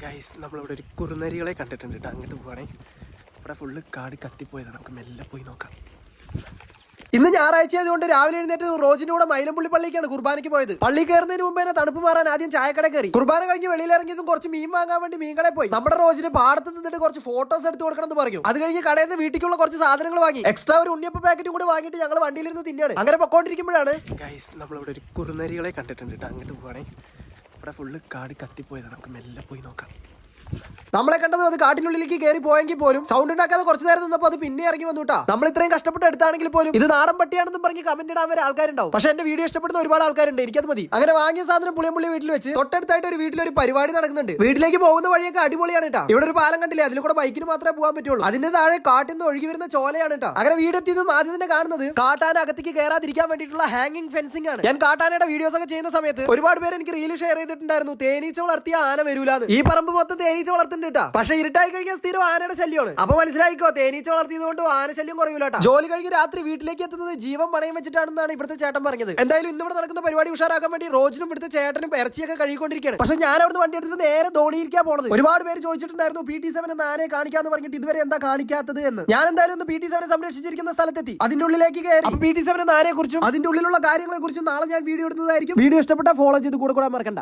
Guys നമ്മളിവിടെ ഒരു കുറുനരികളെ കണ്ടിട്ടുണ്ട് കേട്ടോ. അങ്ങോട്ട് പോവാണേ. ഇവിടെ ഫുള്ള് കാട് കത്തിപ്പോയതാണ്. നമുക്ക് മെല്ലെ പോയി നോക്കാം. ഇന്ന് ഞായറാഴ്ച ആയതുകൊണ്ട് രാവിലെ എഴുന്നേറ്റ് റോജിന്റെ കൂടെ മൈലമ്പുള്ളി പള്ളിക്കാണ് കുർബാനയ്ക്ക് പോയത്. പള്ളി കയറുന്നതിന് മുമ്പ് തന്നെ തണുപ്പ് മാറാൻ ആദ്യം ചായക്കട കയറി. കുർബാന കഴിഞ്ഞ് വെളിയിലിറങ്ങിയതും കുറച്ച് മീൻ വാങ്ങാൻ വേണ്ടി മീൻകടയിൽ പോയി. നമ്മുടെ റോജിന് പാടത്ത് നിന്നിട്ട് കുറച്ച് ഫോട്ടോസ് എടുത്ത് കൊടുക്കണം എന്ന് പറഞ്ഞു. അത് കഴിഞ്ഞ് കടയിൽ നിന്ന് വീട്ടിലേക്കുള്ള കുറച്ച് സാധനങ്ങൾ വാങ്ങി. എക്സ്ട്രാ ഒരു ഉണ്ണിയപ്പ പാക്കറ്റും കൂടെ വാങ്ങിയിട്ട് ഞങ്ങൾ വണ്ടിയിലിരുന്ന് തിന്നാണ്. അങ്ങനെ പൊക്കോണ്ടിരിക്കുമ്പോഴാണ് ഗൈസ് നമ്മളിവിടെ ഒരു കുറുനരികളെ കണ്ടിട്ടുണ്ട് കേട്ടോ. അങ്ങോട്ട് പോവാണേ. ഇവിടെ ഫുള്ള് കാട് കത്തിപ്പോയതാണ്. നമുക്ക് മെല്ലെ പോയി നോക്കാം. നമ്മളെ കണ്ടത് അത് കാട്ടിനുള്ളിലേക്ക് കയറി പോയെങ്കിൽ പോലും സൗണ്ട് ഉണ്ടാക്കാതെ കുറച്ച് നേരം നിന്നപ്പോൾ അത് പിന്നെ ഇറങ്ങി വന്നുട്ടാ. നമ്മൾ ഇത്രയും കഷ്ടപ്പെട്ട് എടുത്താണെങ്കിൽ പോലും ഇത് നാടൻ പട്ടിയാണെന്നും പറഞ്ഞ് കമന്റ് ഇടാൻ വരെ ആൾക്കാരുണ്ടാവും. പക്ഷെ എന്റെ വീഡിയോ ഇഷ്ടപ്പെടുന്ന ഒരുപാട് ആൾക്കാരുണ്ട്. എനിക്കത് മതി. അങ്ങനെ വാങ്ങിയ സാധനം പുളിയമ്പുള്ളി വീട്ടിൽ വെച്ച് തൊട്ടടുത്തായിട്ട് ഒരു വീട്ടിലൊരു പരിപാടി നടക്കുന്നുണ്ട്. വീട്ടിലേക്ക് പോകുന്ന വഴിയൊക്കെ അടിപൊളിയാണ് കേട്ടോ. ഇവിടെ ഒരു പാലം കണ്ടില്ലേ, അതിൽ കൂടെ ബൈക്കിന് മാത്രമേ പോകാൻ പറ്റുള്ളൂ. അതിന്റെ താഴെ കാട്ടിൽ നിന്ന് ഒഴുകി വരുന്ന ചോലയാണ് കേട്ടോ. അങ്ങനെ വീട് എത്തിയതും ആദ്യം തന്നെ കാണുന്നത് കാട്ടാന അകത്തേക്ക് കയറാതിരിക്കാൻ വേണ്ടിയിട്ടുള്ള ഹാങ്ങിങ് ഫെൻസിംഗ് ആണ്. ഞാൻ കാട്ടാനയുടെ വീഡിയോസ് ഒക്കെ ചെയ്യുന്ന സമയത്ത് ഒരുപാട് പേര് എനിക്ക് റീൽ ഷെയർ ചെയ്തിട്ടുണ്ടായിരുന്നു. തേനീച്ച വളർത്തിയ ആന വരൂലാന്ന്. ഈ പറമ്പ് മൊത്തം തേനീച്ച വളർത്തുന്നുണ്ട് കേട്ടോ. പക്ഷെ ഇരുട്ടായി കഴിഞ്ഞാൽ സ്ഥിരം ആനയുടെ ശല്യമാണ്. അപ്പൊ മനസ്സിലായിക്കോ, തേനീച്ച വളർത്തിയതുകൊണ്ട് ആന ശല്യം കുറയൂലട്ടാ. ജോലി കഴിഞ്ഞ് രാത്രി വീട്ടിലേക്ക് എത്തുന്നത് ജീവൻ പണയം വെച്ചിട്ടാണെന്നാണ് ഇവിടുത്തെ ചേട്ടൻ പറഞ്ഞത്. എന്തായാലും ഇന്നിവിടെ നടക്കുന്ന പരിപാടി ഉഷാറാക്കാൻ വേണ്ടി റോജിനും ഇവിടുത്തെ ചേട്ടനും ഇറച്ചിയൊക്കെ കഴുകിക്കൊണ്ടിരിക്കുകയാണ്. പക്ഷെ ഞാൻ അവിടുന്ന് വണ്ടി എടുത്തിട്ട് നേരെ ധോണിയിരിക്കാൻ പോണത്. ഒരുപാട് പേര് ചോദിച്ചിട്ടുണ്ടായിരുന്നു PT7 എന്ന ആനയെ കാണിക്കാന്ന് പറഞ്ഞിട്ട് ഇതുവരെ എന്താ കാണിക്കാത്തത് എന്ന്. ഞാൻ എന്തായാലും ഒന്ന് PT7 സംരക്ഷിച്ചിരിക്കുന്ന സ്ഥലത്തെത്തി. അതിന്റെ ഉള്ളിലേക്ക് കയറി PT7 എന്ന ആനയെ കുറിച്ചും അതിന്റെ ഉള്ളിലുള്ള കാര്യങ്ങളെ കുറിച്ചും നാളെ ഞാൻ വീഡിയോ ഇടുന്നതായിരിക്കും. വീഡിയോ ഇഷ്ടപ്പെട്ട ഫോളോ ചെയ്ത് കൂടെ മറക്കണ്ട.